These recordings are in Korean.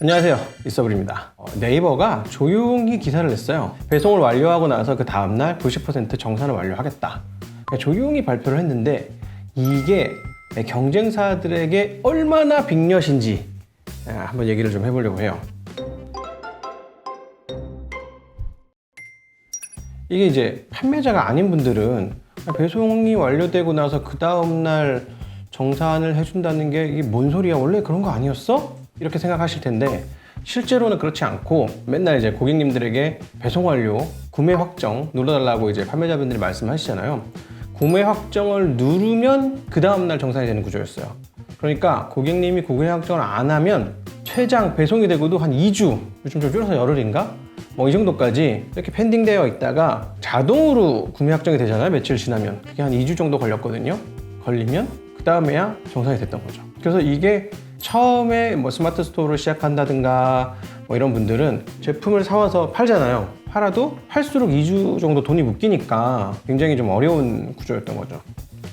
안녕하세요, 이서블입니다. 네이버가 조용히 기사를 냈어요. 배송을 완료하고 나서 그 다음날 90% 정산을 완료하겠다. 조용히 발표를 했는데 이게 경쟁사들에게 얼마나 빅엿인지 한번 얘기를 좀 해보려고 해요. 이게 이제 판매자가 아닌 분들은 배송이 완료되고 나서 그 다음날 정산을 해준다는 게 이게 뭔 소리야? 원래 그런 거 아니었어? 이렇게 생각하실 텐데 실제로는 그렇지 않고 맨날 이제 고객님들에게 배송 완료, 구매 확정 눌러달라고 이제 판매자분들이 말씀하시잖아요. 구매 확정을 누르면 그 다음날 정산이 되는 구조였어요. 그러니까 고객님이 구매 확정을 안 하면 최장 배송이 되고도 한 2주, 요즘 좀 줄여서 열흘인가? 뭐 이 정도까지 이렇게 펜딩되어 있다가 자동으로 구매 확정이 되잖아요. 며칠 지나면. 그게 한 2주 정도 걸렸거든요. 걸리면 그 다음에야 정산이 됐던 거죠. 그래서 이게 처음에 뭐 스마트 스토어를 시작한다든가 뭐 이런 분들은 제품을 사와서 팔잖아요. 팔아도 팔수록 2주 정도 돈이 묶이니까 굉장히 좀 어려운 구조였던 거죠.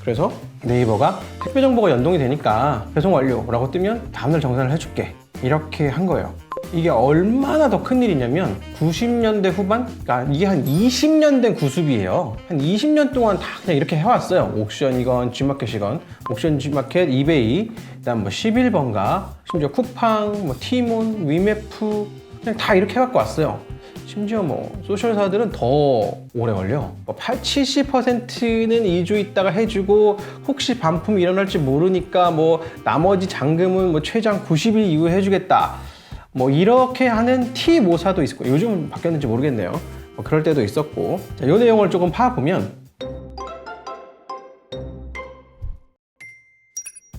그래서 네이버가 택배 정보가 연동이 되니까 배송 완료라고 뜨면 다음날 정산을 해줄게, 이렇게 한 거예요. 이게 얼마나 더 큰일이냐면 90년대 후반? 그러니까 이게 한 20년 된 구습이에요. 한 20년 동안 다 그냥 이렇게 해왔어요. 옥션이건 G마켓이건, 옥션, G마켓, 이베이, 그다음 뭐 11번가, 심지어 쿠팡, 뭐 티몬, 위메프, 그냥 다 이렇게 해갖고 왔어요. 심지어 뭐 소셜사들은 더 오래 걸려. 뭐 70%는 2주 있다가 해주고 혹시 반품이 일어날지 모르니까 뭐 나머지 잔금은 뭐 최장 90일 이후에 해주겠다. 뭐 이렇게 하는 T모사도 있었고, 요즘은 바뀌었는지 모르겠네요. 뭐 그럴 때도 있었고. 자, 이 내용을 조금 파보면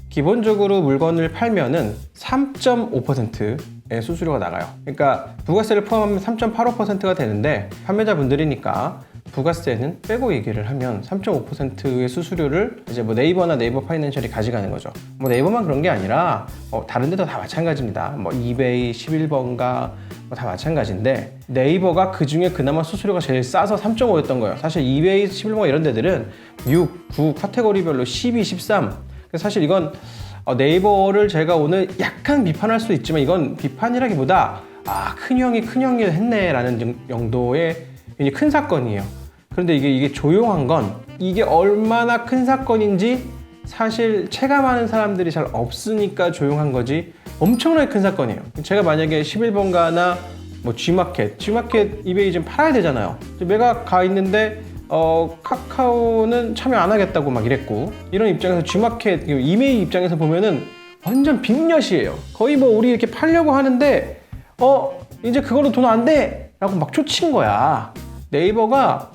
기본적으로 물건을 팔면은 3.5%의 수수료가 나가요. 그러니까 부가세를 포함하면 3.85%가 되는데 판매자분들이니까 부가세는 빼고 얘기를 하면 3.5%의 수수료를 이제 뭐 네이버나 네이버 파이낸셜이 가져가는 거죠. 뭐 네이버만 그런 게 아니라 다른 데도 다 마찬가지입니다. 뭐 이베이, 11번가 뭐 다 마찬가지인데 네이버가 그 중에 그나마 수수료가 제일 싸서 3.5였던 거예요. 사실 이베이, 11번가 이런 데들은 6, 9 카테고리별로 12, 13. 사실 이건 네이버를 제가 오늘 약간 비판할 수 있지만 이건 비판이라기보다 큰 형이 했네 라는 정도의 굉장히 큰 사건이에요. 그런데 이게 조용한 건 이게 얼마나 큰 사건인지 사실 체감하는 사람들이 잘 없으니까 조용한 거지 엄청나게 큰 사건이에요. 제가 만약에 11번가나 뭐 G마켓, 이베이 좀 팔아야 되잖아요. 내가 가 있는데 카카오는 참여 안 하겠다고 막 이랬고, 이런 입장에서 G마켓, 이메일 입장에서 보면은 완전 빅엿이에요. 거의 뭐 우리 이렇게 팔려고 하는데 이제 그걸로 돈 안 돼! 라고 막 초친 거야. 네이버가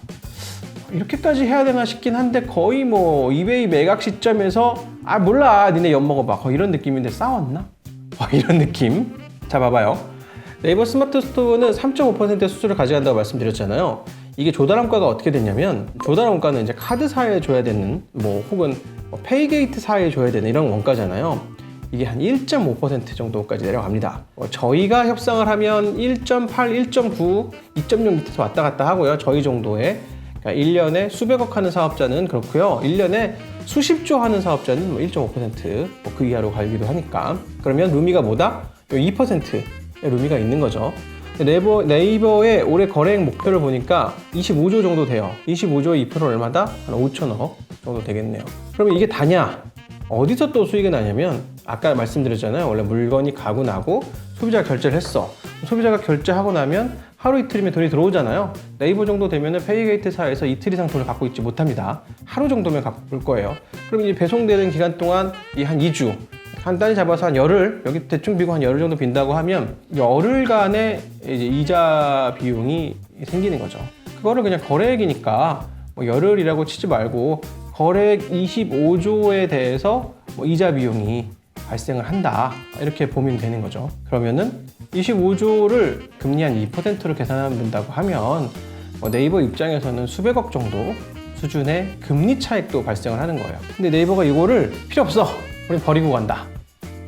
이렇게까지 해야 되나 싶긴 한데 거의 뭐 이베이 매각 시점에서 몰라 니네 엿먹어봐 거의 이런 느낌인데 싸웠나? 이런 느낌. 자, 봐봐요. 네이버 스마트 스토어는 3.5%의 수수료를 가져간다고 말씀드렸잖아요. 이게 조달원가가 어떻게 됐냐면 조달원가는 이제 카드사에 줘야 되는 뭐 혹은 페이게이트사에 줘야 되는 이런 원가잖아요. 이게 한 1.5% 정도까지 내려갑니다. 저희가 협상을 하면 1.8, 1.9, 2.6 밑에서 왔다 갔다 하고요. 저희 정도의 그러니까 1년에 수백억 하는 사업자는 그렇고요. 1년에 수십조 하는 사업자는 뭐 1.5%, 그 이하로 가기도 하니까. 그러면 루미가 뭐다? 2%의 루미가 있는 거죠. 네이버의 올해 거래액 목표를 보니까 25조 정도 돼요. 25조의 2%는 얼마다? 한 5천억 정도 되겠네요. 그러면 이게 다냐? 어디서 또 수익이 나냐면 아까 말씀드렸잖아요. 원래 물건이 가고 나고 소비자가 결제를 했어. 소비자가 결제하고 나면 하루 이틀이면 돈이 들어오잖아요. 네이버 정도 되면 페이게이트사에서 이틀 이상 돈을 갖고 있지 못합니다. 하루 정도면 갖고 올 거예요. 그럼 이제 배송되는 기간 동안 한 2주, 간단히 잡아서 한 열흘, 여기 대충 비고 한 열흘 정도 빈다고 하면 열흘간의 이제 이자 비용이 생기는 거죠. 그거를 그냥 거래액이니까 뭐 열흘이라고 치지 말고 거래액 25조에 대해서 이자 비용이 발생을 한다, 이렇게 보면 되는 거죠. 그러면은 25조를 금리 한 2%로 계산한다고 하면 네이버 입장에서는 수백억 정도 수준의 금리 차익도 발생을 하는 거예요. 근데 네이버가 이거를 필요 없어, 우리 버리고 간다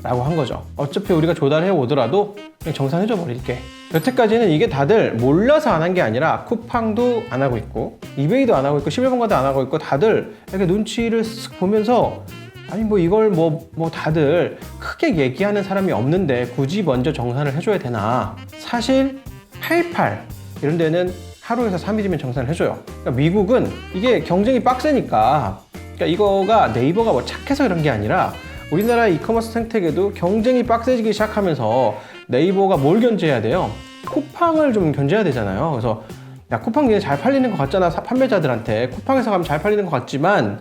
라고 한 거죠. 어차피 우리가 조달해 오더라도 그냥 정산해줘 버릴게. 여태까지는 이게 다들 몰라서 안 한 게 아니라 쿠팡도 안 하고 있고 이베이도 안 하고 있고 11번가도 안 하고 있고 다들 이렇게 눈치를 쓱 보면서 아니 뭐 이걸 뭐 다들 크게 얘기하는 사람이 없는데 굳이 먼저 정산을 해줘야 되나? 사실 88 이런 데는 하루에서 3일이면 정산을 해줘요. 그러니까 미국은 이게 경쟁이 빡세니까, 그러니까 이거가 네이버가 뭐 착해서 그런 게 아니라 우리나라 이커머스 생태계도 경쟁이 빡세지기 시작하면서 네이버가 뭘 견제해야 돼요? 쿠팡을 좀 견제해야 되잖아요. 그래서 야, 쿠팡 니네 잘 팔리는 것 같잖아. 판매자들한테 쿠팡에서 가면 잘 팔리는 것 같지만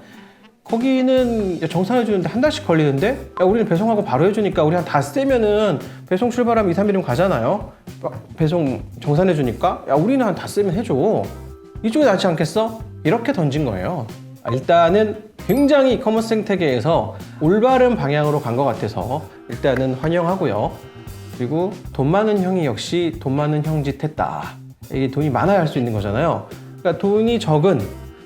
거기는 정산해 주는데 한 달씩 걸리는데, 야, 우리는 배송하고 바로 해주니까 우리 한 닷새면은 배송 출발하면 2, 3일이면 가잖아요. 배송 정산해 주니까 야, 우리는 한 닷새면 해줘. 이쪽이 낫지 않겠어? 이렇게 던진 거예요. 일단은 굉장히 이커머스 생태계에서 올바른 방향으로 간 것 같아서 일단은 환영하고요. 그리고 돈 많은 형이 역시 돈 많은 형짓 했다. 이게 돈이 많아야 할 수 있는 거잖아요. 그러니까 돈이 적은,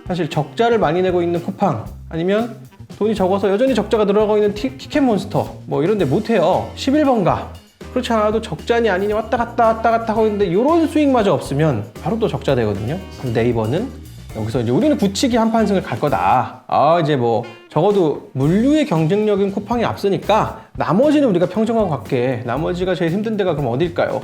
사실 적자를 많이 내고 있는 쿠팡, 아니면 돈이 적어서 여전히 적자가 들어가고 있는 티켓몬스터 뭐 이런 데 못해요. 11번가 그렇지 않아도 적자니 아니니 왔다 갔다 하고 있는데 이런 수익마저 없으면 바로 또 적자 되거든요. 그럼 네이버는 여기서 이제 우리는 굳히기 한판승을 갈 거다. 이제 뭐 적어도 물류의 경쟁력은 쿠팡이 앞서니까 나머지는 우리가 평정하고 갈게. 나머지가 제일 힘든 데가 그럼 어딜까요?